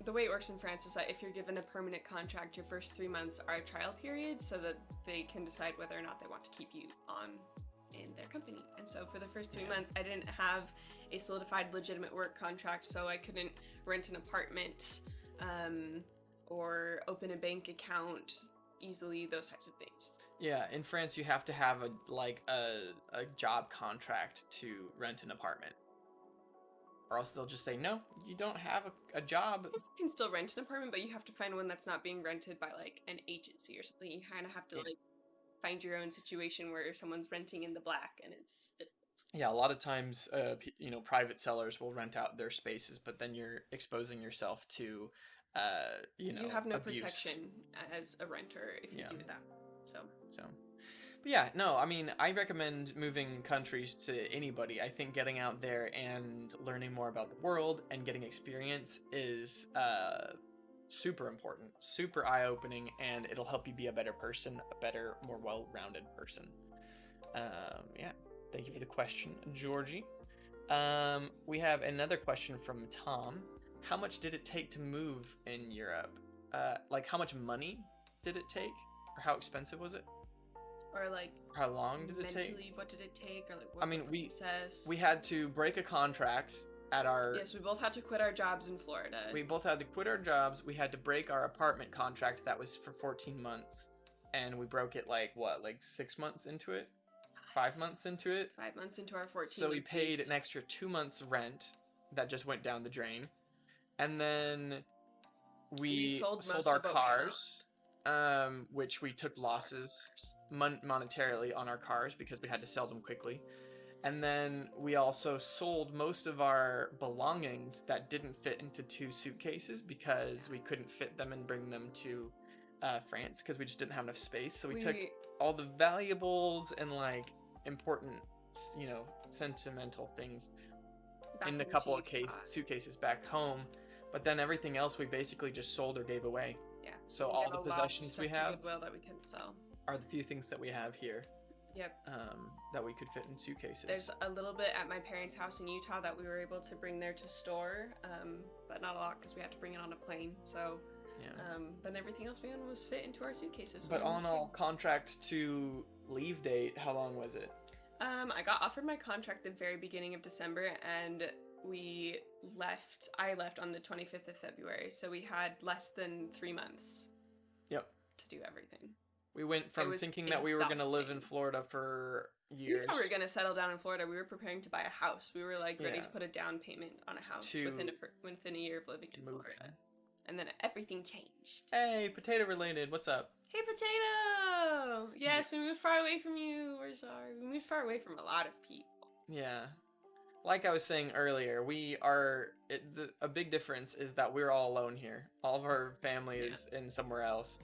the way it works in France is that if you're given a permanent contract, your first 3 months are a trial period so that they can decide whether or not they want to keep you on in their company. And so for the first 3 months, I didn't have a solidified legitimate work contract, so I couldn't rent an apartment or open a bank account easily, those types of things. Yeah, in France you have to have a job contract to rent an apartment. Or else they'll just say, no, you don't have a job. You can still rent an apartment, but you have to find one that's not being rented by like an agency or something. You kind of have to like find your own situation where someone's renting in the black, and it's difficult. Yeah, a lot of times, private sellers will rent out their spaces, but then you're exposing yourself to, you have no abuse. Protection as a renter if you do that. So. But yeah, no, I mean, I recommend moving countries to anybody. I think getting out there and learning more about the world and getting experience is super important, super eye-opening, and it'll help you be a better person, a better, more well-rounded person. Thank you for the question, Georgie. We have another question from Tom. How much did it take to move in Europe? How much money did it take? Or how expensive was it? Or like how long did it take? Mentally, what did it take? Or like what was the process? We had to break a contract at our... Yes, we both had to quit our jobs in Florida. We both had to quit our jobs. We had to break our apartment contract that was for 14 months. And we broke it 6 months into it? 5 months into it? 5 months into our 14 So we paid an extra 2 months rent that just went down the drain. And then we sold our cars, which we took losses monetarily on our cars because we had to sell them quickly. And then we also sold most of our belongings that didn't fit into 2 suitcases because we couldn't fit them and bring them to France because we just didn't have enough space. So we took all the valuables and important, sentimental things in a couple of suitcases back home. But then everything else we basically just sold or gave away. Yeah. So all the possessions we have that we couldn't sell are the few things that we have here. Yep. That we could fit in suitcases. There's a little bit at my parents' house in Utah that we were able to bring there to store, but not a lot because we had to bring it on a plane. So, then everything else we owned was fit into our suitcases. But all in all, contract to leave date, how long was it? I got offered my contract the very beginning of December, and I left on the 25th of February, so we had less than 3 months. Yep. To do everything. We went from thinking that we were going to live in Florida for years. We thought we were going to settle down in Florida. We were preparing to buy a house. We were ready to put a down payment on a house within a year of living in Florida. And then everything changed. Hey, potato related. What's up? Hey, potato! Yes, we moved far away from you. We're sorry. We moved far away from a lot of people. Yeah. Like I was saying earlier, a big difference is that we're all alone here. All of our family is in somewhere else,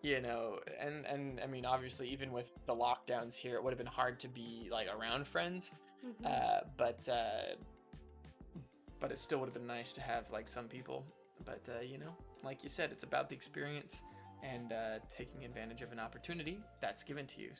and I mean, obviously, even with the lockdowns here, it would have been hard to be around friends, but it still would have been nice to have some people. But like you said, it's about the experience and taking advantage of an opportunity that's given to you.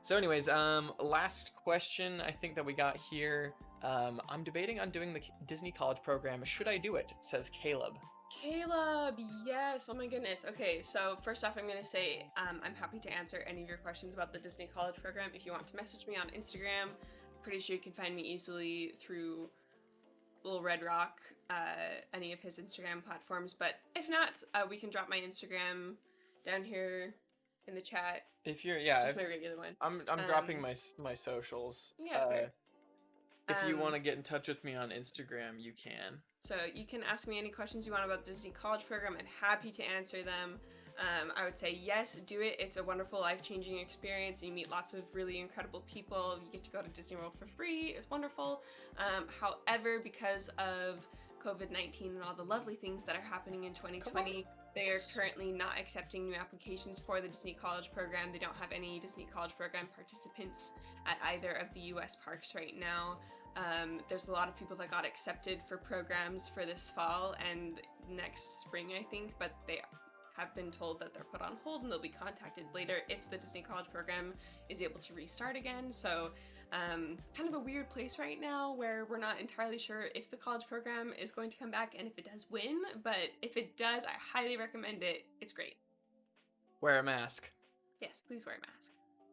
So anyways, last question I think that we got here. I'm debating on doing the Disney College program. Should I do it? Says Caleb. Caleb, yes. Oh my goodness. Okay, so first off, I'm going to say I'm happy to answer any of your questions about the Disney College program. If you want to message me on Instagram, pretty sure you can find me easily through Lilredrock, any of his Instagram platforms. But if not, we can drop my Instagram down here in the chat. If you're, it's my regular one. I'm dropping my socials. Yeah. If you want to get in touch with me on Instagram, you can. So you can ask me any questions you want about the Disney College program. I'm happy to answer them. I would say yes, do it. It's a wonderful, life-changing experience. You meet lots of really incredible people. You get to go to Disney World for free. It's wonderful. However, because of COVID-19 and all the lovely things that are happening in 2020, They are currently not accepting new applications for the Disney College program. They don't have any Disney College program participants at either of the US parks right now. There's a lot of people that got accepted for programs for this fall and next spring, I think, but they have been told that they're put on hold and they'll be contacted later if the Disney College program is able to restart again. So kind of a weird place right now where we're not entirely sure if the college program is going to come back and if it does win, but if it does, I highly recommend it. It's great. Wear a mask. Yes, please wear a mask.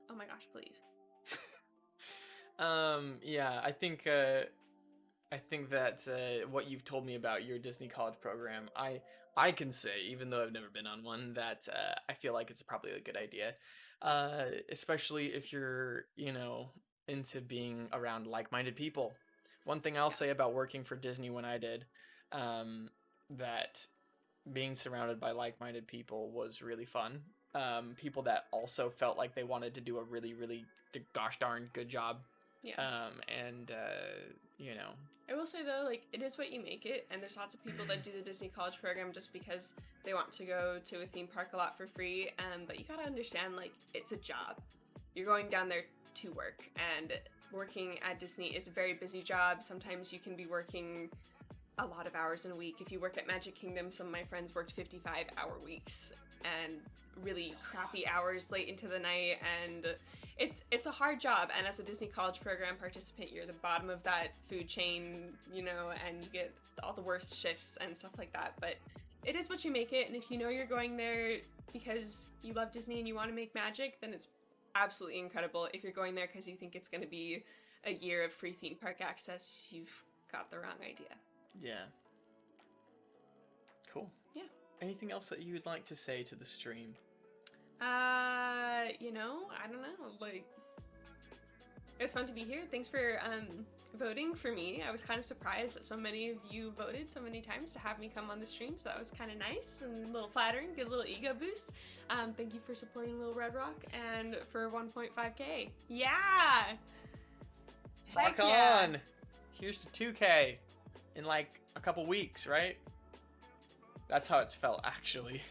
Oh my gosh, please. Yeah, I think that what you've told me about your Disney College program, I can say, even though I've never been on one, that I feel like it's probably a good idea, especially if you're, into being around like-minded people. One thing I'll say about working for Disney when I did, that being surrounded by like-minded people was really fun. People that also felt like they wanted to do a really, really gosh darn good job. Yeah. I will say though, like, it is what you make it, and there's lots of people that do the Disney College program just because they want to go to a theme park a lot for free, but you gotta understand, like, it's a job. You're going down there to work, and working at Disney is a very busy job. Sometimes you can be working a lot of hours in a week. If you work at Magic Kingdom, some of my friends worked 55-hour weeks and really crappy hours late into the night, and it's a hard job. And as a Disney College program participant, you're the bottom of that food chain, and you get all the worst shifts and stuff like that. But it is what you make it, and if you know you're going there because you love Disney and you want to make magic, then it's absolutely incredible. If you're going there because you think it's going to be a year of free theme park access, you've got the wrong idea. Yeah. Cool. Yeah. Anything else that you would like to say to the stream? I don't know. Like, it was fun to be here. Thanks for voting for me. I was kind of surprised that so many of you voted so many times to have me come on the stream, so that was kind of nice and a little flattering, get a little ego boost. Thank you for supporting Lilredrock and for 1.5K. Yeah! Rock on! Yeah. Here's to 2K in like a couple weeks, right? That's how it's felt, actually.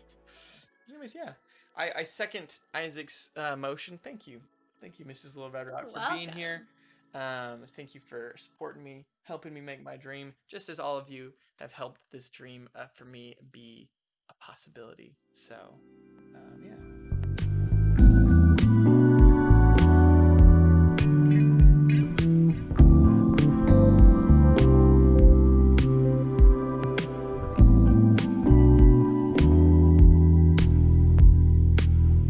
Anyways, yeah. I second Isaac's motion. Thank you. Thank you, Mrs. Lilredrock, for being here. Thank you for supporting me, helping me make my dream, just as all of you have helped this dream for me be a possibility. So, yeah.